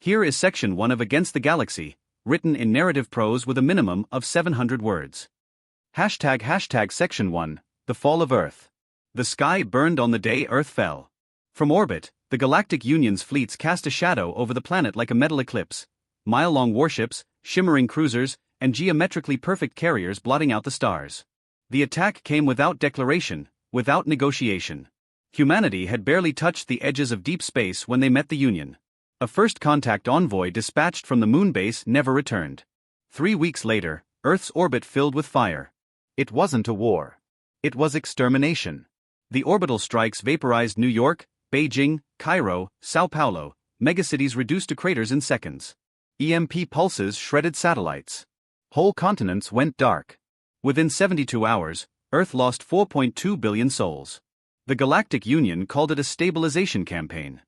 Here is section 1 of Against the Galaxy, written in narrative prose with a minimum of 700 words. ## Section 1, The Fall of Earth. The sky burned on the day Earth fell. From orbit, the Galactic Union's fleets cast a shadow over the planet like a metal eclipse. Mile-long warships, shimmering cruisers, and geometrically perfect carriers blotting out the stars. The attack came without declaration, without negotiation. Humanity had barely touched the edges of deep space when they met the Union. A first contact envoy dispatched from the moon base never returned. 3 weeks later, Earth's orbit filled with fire. It wasn't a war. It was extermination. The orbital strikes vaporized New York, Beijing, Cairo, Sao Paulo, megacities reduced to craters in seconds. EMP pulses shredded satellites. Whole continents went dark. Within 72 hours, Earth lost 4.2 billion souls. The Galactic Union called it a stabilization campaign.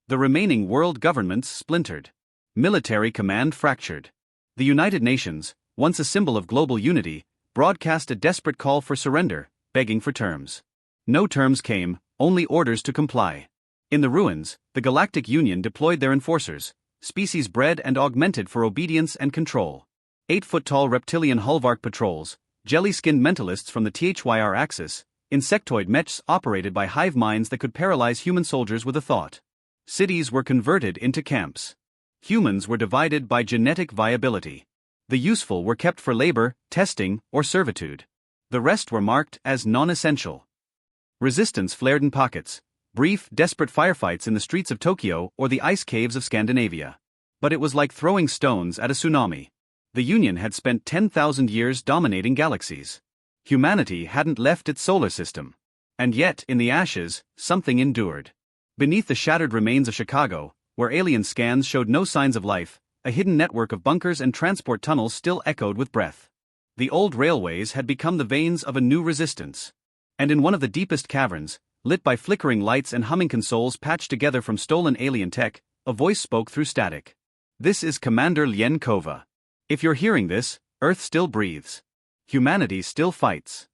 The remaining world governments splintered. Military command fractured. The United Nations, once a symbol of global unity, broadcast a desperate call for surrender, begging for terms. No terms came, only orders to comply. In the ruins, the Galactic Union deployed their enforcers, species bred and augmented for obedience and control. 8-foot-tall reptilian Hulvark patrols, jelly-skinned mentalists from the THYR axis, insectoid mechs operated by hive minds that could paralyze human soldiers with a thought. Cities were converted into camps. Humans were divided by genetic viability. The useful were kept for labor, testing, or servitude. The rest were marked as non-essential. Resistance flared in pockets, brief, desperate firefights in the streets of Tokyo or the ice caves of Scandinavia. But it was like throwing stones at a tsunami. The Union had spent 10,000 years dominating galaxies. Humanity hadn't left its solar system. And yet, in the ashes, something endured. Beneath the shattered remains of Chicago, where alien scans showed no signs of life, a hidden network of bunkers and transport tunnels still echoed with breath. The old railways had become the veins of a new resistance. And in one of the deepest caverns, lit by flickering lights and humming consoles patched together from stolen alien tech, a voice spoke through static. "This is Commander Lien Kova. If you're hearing this, Earth still breathes. Humanity still fights."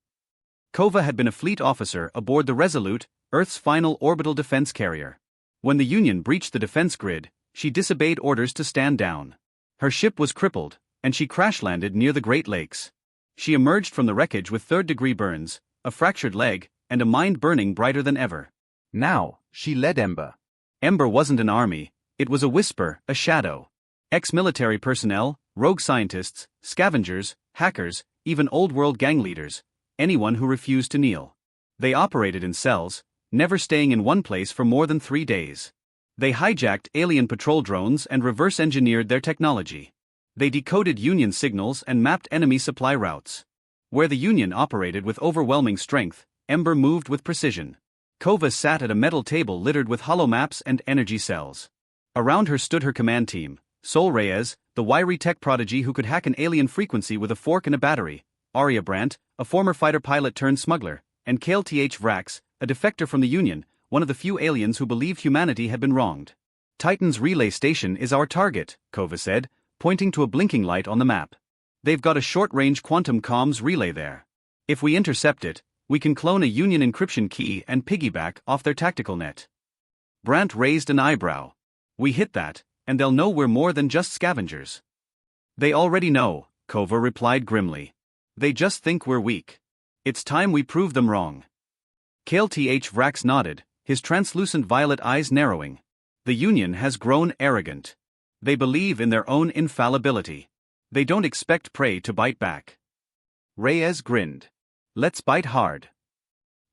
Kova had been a fleet officer aboard the Resolute, Earth's final orbital defense carrier. When the Union breached the defense grid, she disobeyed orders to stand down. Her ship was crippled, and she crash-landed near the Great Lakes. She emerged from the wreckage with third-degree burns, a fractured leg, and a mind burning brighter than ever. Now, she led Ember. Ember wasn't an army, it was a whisper, a shadow. Ex-military personnel, rogue scientists, scavengers, hackers, even old-world gang leaders, anyone who refused to kneel. They operated in cells, never staying in one place for more than 3 days. They hijacked alien patrol drones and reverse-engineered their technology. They decoded Union signals and mapped enemy supply routes. Where the Union operated with overwhelming strength, Ember moved with precision. Kova sat at a metal table littered with holomaps and energy cells. Around her stood her command team, Sol Reyes, the wiry tech prodigy who could hack an alien frequency with a fork and a battery, Arya Brandt, a former fighter pilot turned smuggler, and Kale Vrax, a defector from the Union, one of the few aliens who believed humanity had been wronged. "Titan's relay station is our target," Kova said, pointing to a blinking light on the map. "They've got a short-range quantum comms relay there. If we intercept it, we can clone a Union encryption key and piggyback off their tactical net." Brandt raised an eyebrow. "We hit that, and they'll know we're more than just scavengers." "They already know," Kova replied grimly. "They just think we're weak. It's time we prove them wrong." Kale Vrax nodded, his translucent violet eyes narrowing. "The Union has grown arrogant. They believe in their own infallibility. They don't expect prey to bite back." Reyes grinned. "Let's bite hard."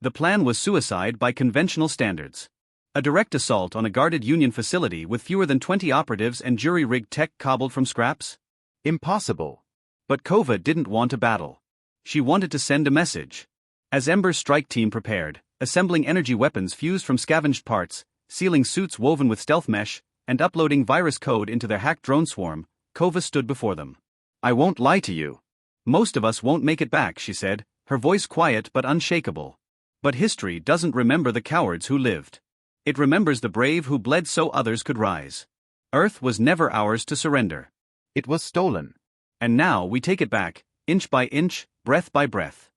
The plan was suicide by conventional standards. A direct assault on a guarded Union facility with fewer than 20 operatives and jury-rigged tech cobbled from scraps? Impossible. But Kova didn't want a battle. She wanted to send a message. As Ember's strike team prepared, assembling energy weapons fused from scavenged parts, sealing suits woven with stealth mesh, and uploading virus code into their hacked drone swarm, Kova stood before them. "I won't lie to you. Most of us won't make it back," she said, her voice quiet but unshakable. "But history doesn't remember the cowards who lived. It remembers the brave who bled so others could rise. Earth was never ours to surrender. It was stolen. And now we take it back, inch by inch, breath by breath."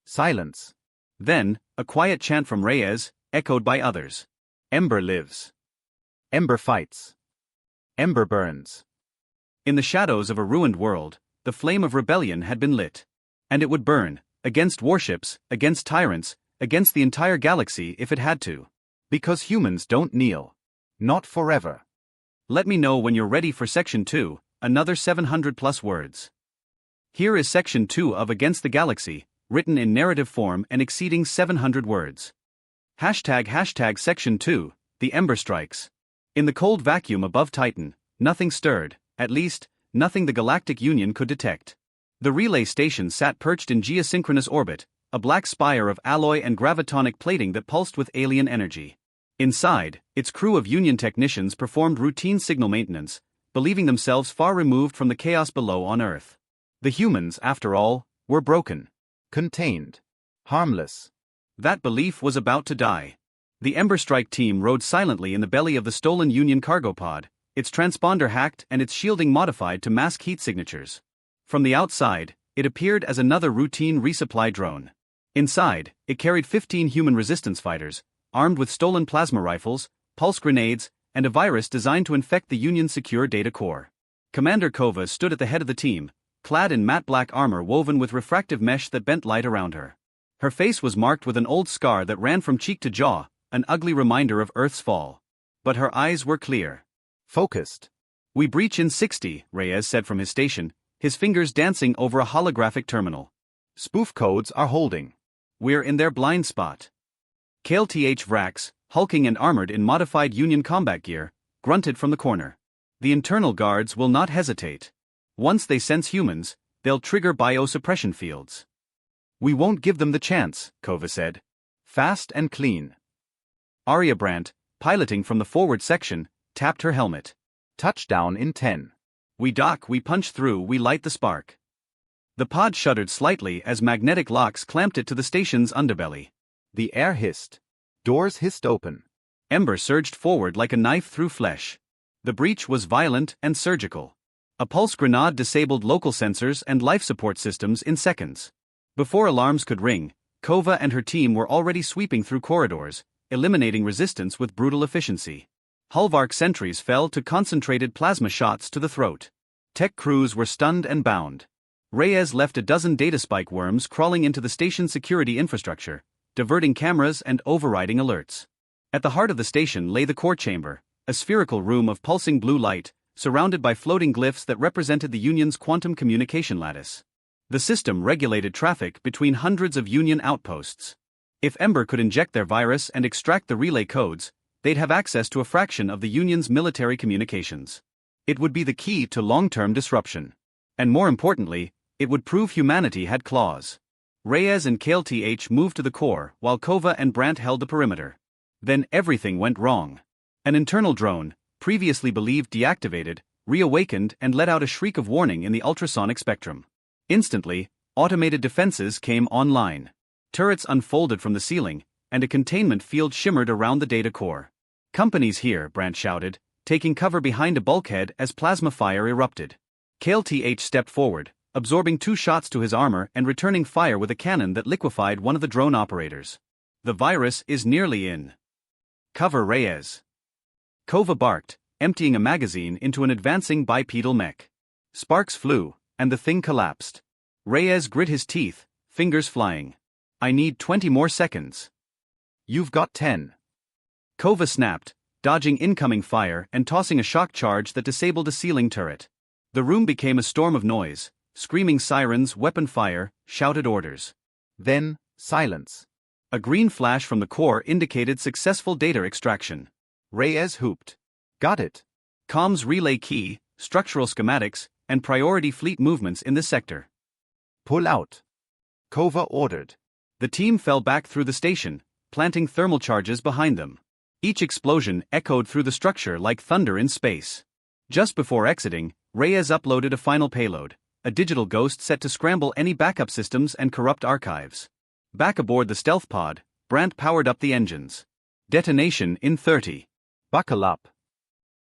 Silence. Then, a quiet chant from Reyes, echoed by others. "Ember lives. Ember fights. Ember burns. In the shadows of a ruined world, the flame of rebellion had been lit. And it would burn, against warships, against tyrants, against the entire galaxy if it had to. Because humans don't kneel. Not forever. Let me know when you're ready for Section 2, another 700 plus words. Here is Section 2 of Against the Galaxy, written in narrative form and exceeding 700 words. ## Section 2, The Ember Strikes. In the cold vacuum above Titan, nothing stirred, at least, nothing the Galactic Union could detect. The relay station sat perched in geosynchronous orbit, a black spire of alloy and gravitonic plating that pulsed with alien energy. Inside, its crew of Union technicians performed routine signal maintenance, believing themselves far removed from the chaos below on Earth. The humans, after all, were broken. Contained. Harmless. That belief was about to die. The Ember Strike team rode silently in the belly of the stolen Union cargo pod, its transponder hacked and its shielding modified to mask heat signatures. From the outside, it appeared as another routine resupply drone. Inside, it carried 15 human resistance fighters, armed with stolen plasma rifles, pulse grenades, and a virus designed to infect the Union's secure data core. Commander Kova stood at the head of the team, clad in matte black armor woven with refractive mesh that bent light around her. Her face was marked with an old scar that ran from cheek to jaw, an ugly reminder of Earth's fall. But her eyes were clear. Focused. "We breach in 60, Reyes said from his station, his fingers dancing over a holographic terminal. Spoof codes are holding. We're in their blind spot. KLTH Vrax, hulking and armored in modified Union combat gear, grunted from the corner. The internal guards will not hesitate. Once they sense humans, they'll trigger biosuppression fields. We won't give them the chance, Kova said. Fast and clean. Arya Brandt, piloting from the forward section, tapped her helmet. Touchdown in 10. We dock, we punch through, we light the spark. The pod shuddered slightly as magnetic locks clamped it to the station's underbelly. The air hissed. Doors hissed open. Ember surged forward like a knife through flesh. The breach was violent and surgical. A pulse grenade disabled local sensors and life support systems in seconds. Before alarms could ring, Kova and her team were already sweeping through corridors, eliminating resistance with brutal efficiency. Hulvark sentries fell to concentrated plasma shots to the throat. Tech crews were stunned and bound. Reyes left a dozen data spike worms crawling into the station's security infrastructure, diverting cameras and overriding alerts. At the heart of the station lay the core chamber, a spherical room of pulsing blue light, surrounded by floating glyphs that represented the Union's quantum communication lattice. The system regulated traffic between hundreds of Union outposts. If Ember could inject their virus and extract the relay codes, they'd have access to a fraction of the Union's military communications. It would be the key to long-term disruption. And more importantly, it would prove humanity had claws. Reyes and KLTH moved to the core while Kova and Brandt held the perimeter. Then everything went wrong. An internal drone, previously believed deactivated, reawakened and let out a shriek of warning in the ultrasonic spectrum. Instantly, automated defenses came online. Turrets unfolded from the ceiling, and a containment field shimmered around the data core. "Companies here," Brandt shouted, taking cover behind a bulkhead as plasma fire erupted. KLTH stepped forward, absorbing 2 shots to his armor and returning fire with a cannon that liquefied one of the drone operators. "The virus is nearly in. Cover Reyes." Kova barked, emptying a magazine into an advancing bipedal mech. Sparks flew, and the thing collapsed. Reyes grit his teeth, fingers flying. "I need 20 more seconds." "You've got 10. Kova snapped, dodging incoming fire and tossing a shock charge that disabled a ceiling turret. The room became a storm of noise, screaming sirens, weapon fire, shouted orders. Then, silence. A green flash from the core indicated successful data extraction. Reyes whooped. "Got it." Comms relay key, structural schematics, and priority fleet movements in this sector. "Pull out," Kova ordered. The team fell back through the station, planting thermal charges behind them. Each explosion echoed through the structure like thunder in space. Just before exiting, Reyes uploaded a final payload, a digital ghost set to scramble any backup systems and corrupt archives. Back aboard the stealth pod, Brandt powered up the engines. Detonation in 30. "Buckle up."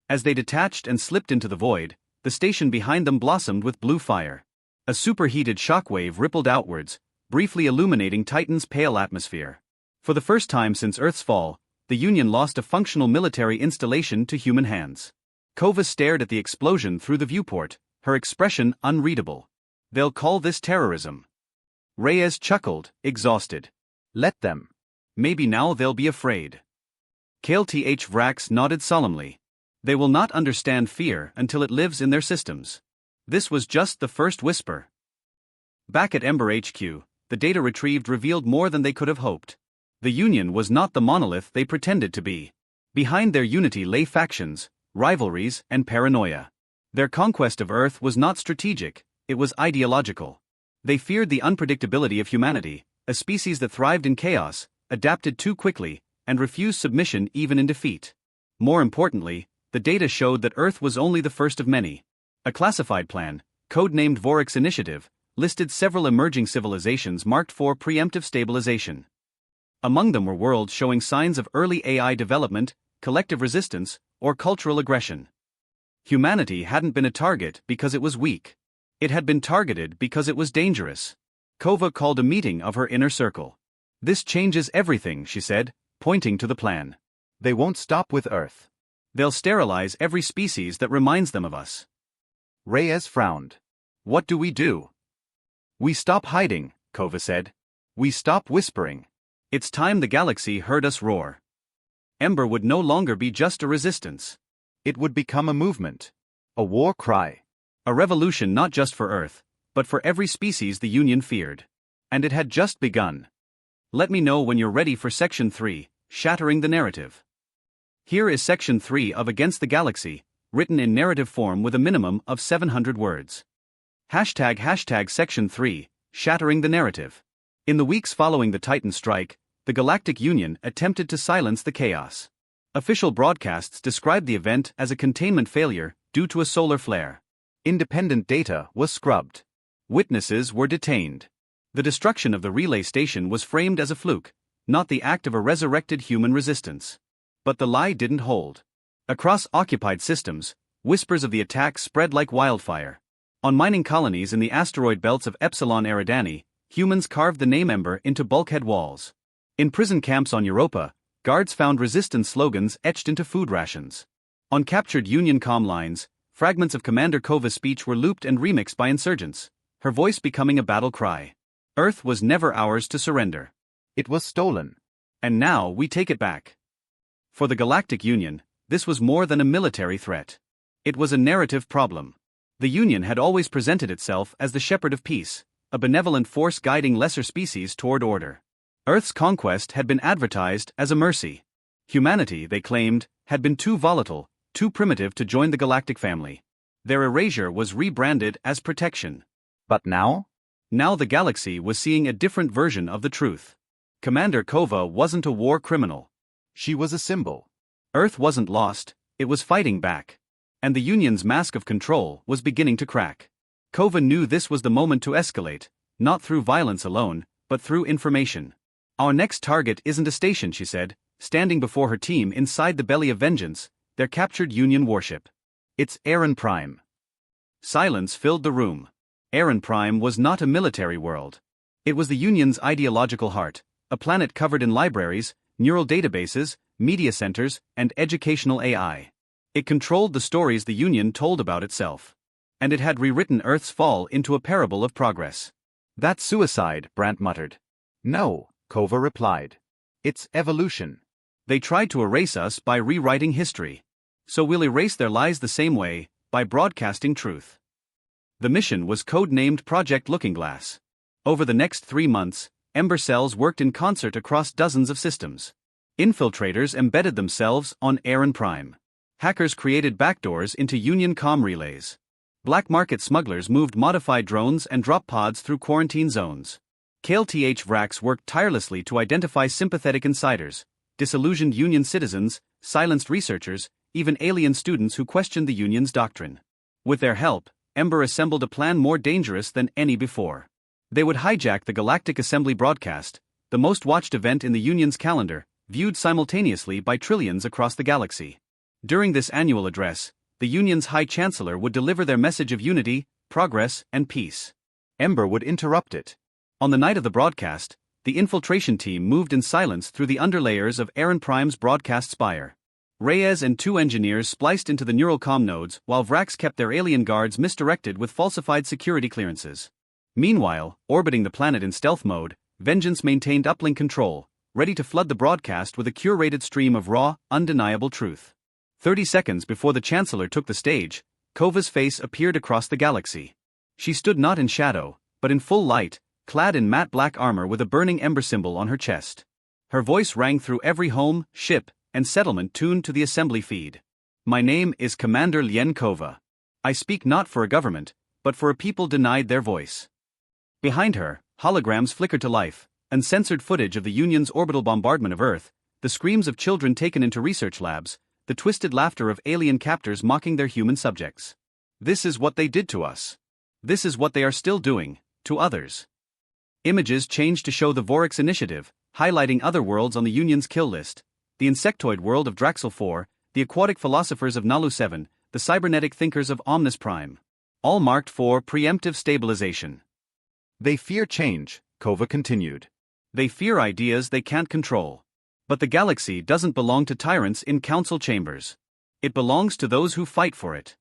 As they detached and slipped into the void, the station behind them blossomed with blue fire. A superheated shockwave rippled outwards, briefly illuminating Titan's pale atmosphere. For the first time since Earth's fall, the Union lost a functional military installation to human hands. Kova stared at the explosion through the viewport, her expression unreadable. They'll call this terrorism. Reyes chuckled, exhausted. Let them. Maybe now they'll be afraid. Kale-Th Vrax nodded solemnly. They will not understand fear until it lives in their systems. This was just the first whisper. Back at Ember HQ, the data retrieved revealed more than they could have hoped. The Union was not the monolith they pretended to be. Behind their unity lay factions, rivalries, and paranoia. Their conquest of Earth was not strategic, it was ideological. They feared the unpredictability of humanity, a species that thrived in chaos, adapted too quickly, and refused submission even in defeat. More importantly, the data showed that Earth was only the first of many. A classified plan, codenamed Vorix Initiative, listed several emerging civilizations marked for preemptive stabilization. Among them were worlds showing signs of early AI development, collective resistance, or cultural aggression. Humanity hadn't been a target because it was weak. It had been targeted because it was dangerous. Kova called a meeting of her inner circle. This changes everything, she said, pointing to the plan. They won't stop with Earth. They'll sterilize every species that reminds them of us. Reyes frowned. What do we do? We stop hiding, Kova said. We stop whispering. It's time the galaxy heard us roar. Ember would no longer be just a resistance. It would become a movement. A war cry. A revolution not just for Earth, but for every species the Union feared. And it had just begun. Let me know when you're ready for Section 3, Shattering the Narrative. Here is Section 3 of Against the Galaxy, written in narrative form with a minimum of 700 words. ## Section 3, Shattering the Narrative. In the weeks following the Titan strike, the Galactic Union attempted to silence the chaos. Official broadcasts described the event as a containment failure due to a solar flare. Independent data was scrubbed. Witnesses were detained. The destruction of the relay station was framed as a fluke, not the act of a resurrected human resistance. But the lie didn't hold. Across occupied systems, whispers of the attack spread like wildfire. On mining colonies in the asteroid belts of Epsilon Eridani, humans carved the name Ember into bulkhead walls. In prison camps on Europa, guards found resistance slogans etched into food rations. On captured Union comm lines, fragments of Commander Kova's speech were looped and remixed by insurgents, her voice becoming a battle cry. Earth was never ours to surrender. It was stolen. And now we take it back. For the Galactic Union, this was more than a military threat. It was a narrative problem. The Union had always presented itself as the shepherd of peace, a benevolent force guiding lesser species toward order. Earth's conquest had been advertised as a mercy. Humanity, they claimed, had been too volatile, too primitive to join the galactic family. Their erasure was rebranded as protection. But now? Now the galaxy was seeing a different version of the truth. Commander Kova wasn't a war criminal. She was a symbol. Earth wasn't lost, it was fighting back. And the Union's mask of control was beginning to crack. Kova knew this was the moment to escalate, not through violence alone, but through information. Our next target isn't a station, she said, standing before her team inside the belly of Vengeance, their captured Union warship. It's Aaron Prime. Silence filled the room. Aaron Prime was not a military world. It was the Union's ideological heart, a planet covered in libraries, neural databases, media centers, and educational AI. It controlled the stories the Union told about itself. And it had rewritten Earth's fall into a parable of progress. That's suicide, Brandt muttered. No, Kova replied. It's evolution. They tried to erase us by rewriting history. So we'll erase their lies the same way, by broadcasting truth. The mission was code-named Project Lookingglass. Over the next 3 months, Ember cells worked in concert across dozens of systems. Infiltrators embedded themselves on Aaron Prime. Hackers created backdoors into Union comm relays. Black market smugglers moved modified drones and drop pods through quarantine zones. Kale-Th Vrax worked tirelessly to identify sympathetic insiders, disillusioned Union citizens, silenced researchers, even alien students who questioned the Union's doctrine. With their help, Ember assembled a plan more dangerous than any before. They would hijack the Galactic Assembly broadcast, the most watched event in the Union's calendar, viewed simultaneously by trillions across the galaxy. During this annual address, the Union's High Chancellor would deliver their message of unity, progress, and peace. Ember would interrupt it. On the night of the broadcast, the infiltration team moved in silence through the underlayers of Aaron Prime's broadcast spire. Reyes and 2 engineers spliced into the neural comm nodes while Vrax kept their alien guards misdirected with falsified security clearances. Meanwhile, orbiting the planet in stealth mode, Vengeance maintained uplink control, ready to flood the broadcast with a curated stream of raw, undeniable truth. 30 seconds before the Chancellor took the stage, Kova's face appeared across the galaxy. She stood not in shadow, but in full light, clad in matte black armor with a burning ember symbol on her chest. Her voice rang through every home, ship, and settlement tuned to the assembly feed. My name is Commander Lien Kova. I speak not for a government, but for a people denied their voice. Behind her, holograms flickered to life, uncensored footage of the Union's orbital bombardment of Earth, the screams of children taken into research labs, the twisted laughter of alien captors mocking their human subjects. This is what they did to us. This is what they are still doing, to others. Images changed to show the Vorix Initiative, highlighting other worlds on the Union's kill list: the insectoid world of Draxel 4, the aquatic philosophers of Nalu 7, the cybernetic thinkers of Omnis Prime. All marked for preemptive stabilization. They fear change, Kova continued. They fear ideas they can't control. But the galaxy doesn't belong to tyrants in council chambers. It belongs to those who fight for it.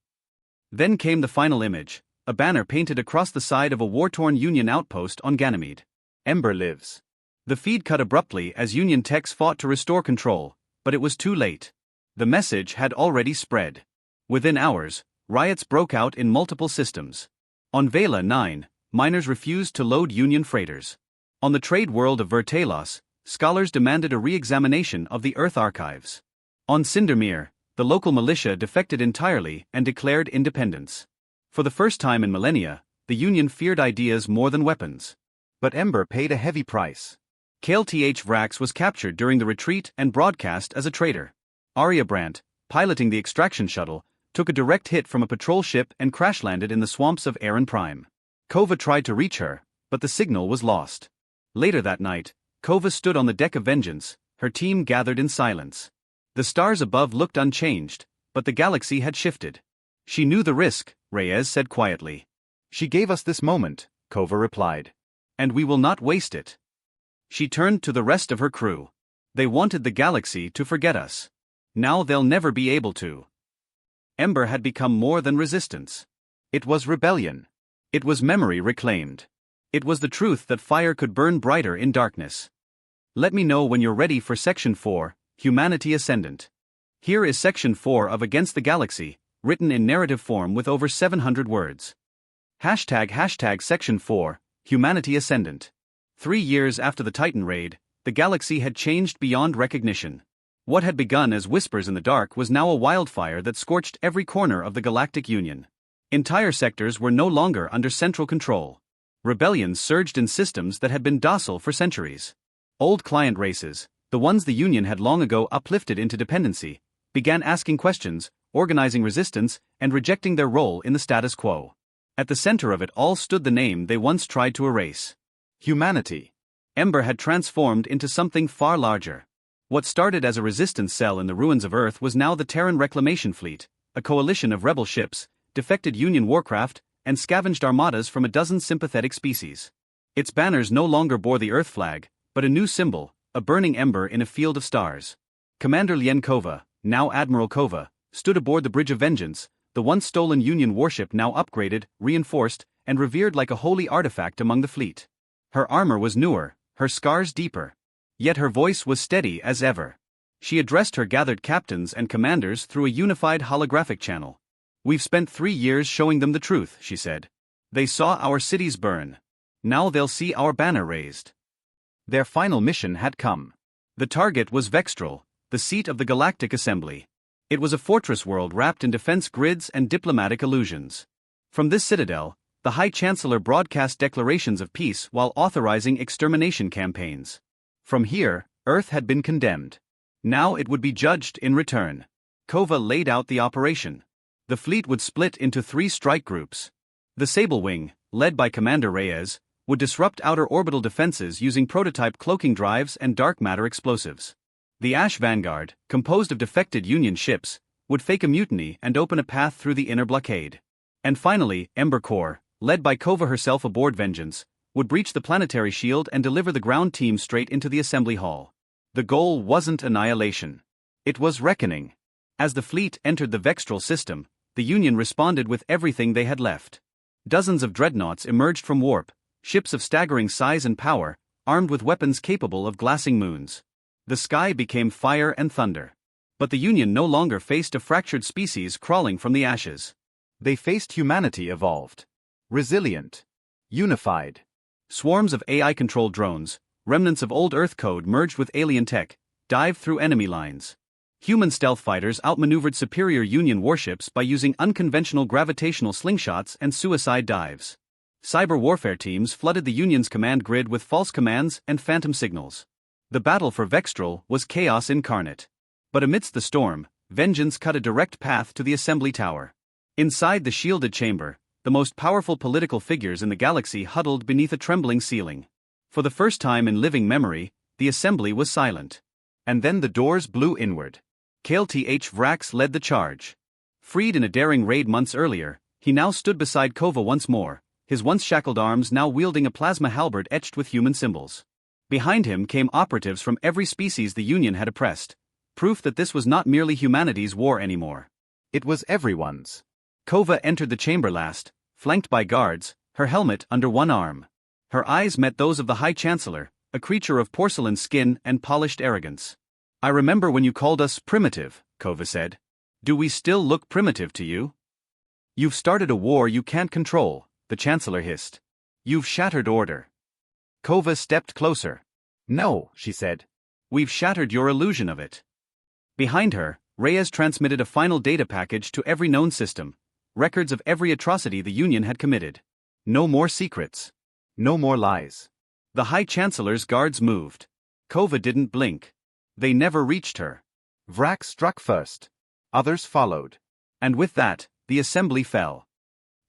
Then came the final image, a banner painted across the side of a war-torn Union outpost on Ganymede. Ember lives. The feed cut abruptly as Union techs fought to restore control, but it was too late. The message had already spread. Within hours, riots broke out in multiple systems. On Vela 9, miners refused to load Union freighters. On the trade world of Vertalos, scholars demanded a re-examination of the Earth archives. On Cindermere, the local militia defected entirely and declared independence. For the first time in millennia, the Union feared ideas more than weapons. But Ember paid a heavy price. Kale Th Vrax was captured during the retreat and broadcast as a traitor. Arya Brandt, piloting the extraction shuttle, took a direct hit from a patrol ship and crash-landed in the swamps of Aaron Prime. Kova tried to reach her, but the signal was lost. Later that night, Kova stood on the deck of Vengeance, her team gathered in silence. The stars above looked unchanged, but the galaxy had shifted. She knew the risk, Reyes said quietly. She gave us this moment, Kova replied. And we will not waste it. She turned to the rest of her crew. They wanted the galaxy to forget us. Now they'll never be able to. Ember had become more than resistance. It was rebellion. It was memory reclaimed. It was the truth that fire could burn brighter in darkness. Let me know when you're ready for Section 4, Humanity Ascendant. Here is Section 4 of Against the Galaxy, written in narrative form with over 700 words. ## Section 4, Humanity Ascendant. 3 years after the Titan raid, the galaxy had changed beyond recognition. What had begun as whispers in the dark was now a wildfire that scorched every corner of the Galactic Union. Entire sectors were no longer under central control. Rebellions surged in systems that had been docile for centuries. Old client races, the ones the Union had long ago uplifted into dependency, began asking questions, organizing resistance, and rejecting their role in the status quo. At the center of it all stood the name they once tried to erase. Humanity. Ember had transformed into something far larger. What started as a resistance cell in the ruins of Earth was now the Terran Reclamation Fleet, a coalition of rebel ships, defected Union warcraft, and scavenged armadas from a dozen sympathetic species. Its banners no longer bore the Earth flag, but a new symbol, a burning ember in a field of stars. Commander Lien Kova, now Admiral Kova, stood aboard the Bridge of Vengeance, the once stolen Union warship now upgraded, reinforced, and revered like a holy artifact among the fleet. Her armor was newer, her scars deeper. Yet her voice was steady as ever. She addressed her gathered captains and commanders through a unified holographic channel. We've spent 3 years showing them the truth, she said. They saw our cities burn. Now they'll see our banner raised. Their final mission had come. The target was Vextral, the seat of the Galactic Assembly. It was a fortress world wrapped in defense grids and diplomatic illusions. From this citadel, the High Chancellor broadcast declarations of peace while authorizing extermination campaigns. From here, Earth had been condemned. Now it would be judged in return. Kova laid out the operation. The fleet would split into 3 strike groups. The Sable Wing, led by Commander Reyes, would disrupt outer orbital defenses using prototype cloaking drives and dark matter explosives. The Ash Vanguard, composed of defected Union ships, would fake a mutiny and open a path through the inner blockade. And finally, Ember Corps, led by Kova herself aboard Vengeance, would breach the planetary shield and deliver the ground team straight into the assembly hall. The goal wasn't annihilation. It was reckoning. As the fleet entered the Vextral system, the Union responded with everything they had left. Dozens of dreadnoughts emerged from warp, ships of staggering size and power, armed with weapons capable of glassing moons. The sky became fire and thunder. But the Union no longer faced a fractured species crawling from the ashes. They faced humanity evolved, resilient, unified. Swarms of AI-controlled drones, remnants of old Earth code merged with alien tech, dived through enemy lines. Human stealth fighters outmaneuvered superior Union warships by using unconventional gravitational slingshots and suicide dives. Cyber warfare teams flooded the Union's command grid with false commands and phantom signals. The battle for Vextral was chaos incarnate. But amidst the storm, vengeance cut a direct path to the assembly tower. Inside the shielded chamber, the most powerful political figures in the galaxy huddled beneath a trembling ceiling. For the first time in living memory, the assembly was silent. And then the doors blew inward. Kale Th Vrax led the charge. Freed in a daring raid months earlier, he now stood beside Kova once more, his once shackled arms now wielding a plasma halberd etched with human symbols. Behind him came operatives from every species the Union had oppressed, proof that this was not merely humanity's war anymore. It was everyone's. Kova entered the chamber last, flanked by guards, her helmet under one arm. Her eyes met those of the High Chancellor, a creature of porcelain skin and polished arrogance. "I remember when you called us primitive," Kova said. "Do we still look primitive to you?" "You've started a war you can't control," the Chancellor hissed. "You've shattered order." Kova stepped closer. "No," she said. "We've shattered your illusion of it." Behind her, Reyes transmitted a final data package to every known system, records of every atrocity the Union had committed. No more secrets. No more lies. The High Chancellor's guards moved. Kova didn't blink. They never reached her. Vrax struck first. Others followed. And with that, the assembly fell.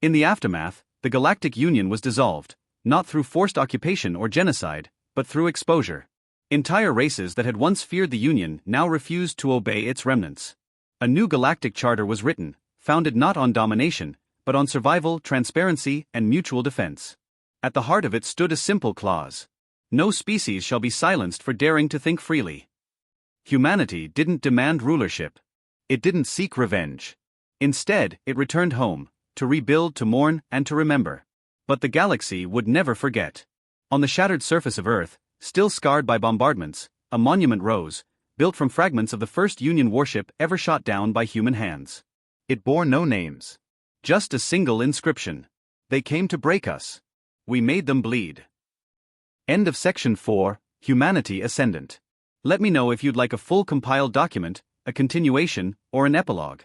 In the aftermath, the Galactic Union was dissolved, not through forced occupation or genocide, but through exposure. Entire races that had once feared the Union now refused to obey its remnants. A new galactic charter was written, founded not on domination, but on survival, transparency, and mutual defense. At the heart of it stood a simple clause: no species shall be silenced for daring to think freely. Humanity didn't demand rulership. It didn't seek revenge. Instead, it returned home, to rebuild, to mourn, and to remember. But the galaxy would never forget. On the shattered surface of Earth, still scarred by bombardments, a monument rose, built from fragments of the first Union warship ever shot down by human hands. It bore no names. Just a single inscription. They came to break us. We made them bleed. End of Section 4, Humanity Ascendant. Let me know if you'd like a full compiled document, a continuation, or an epilogue.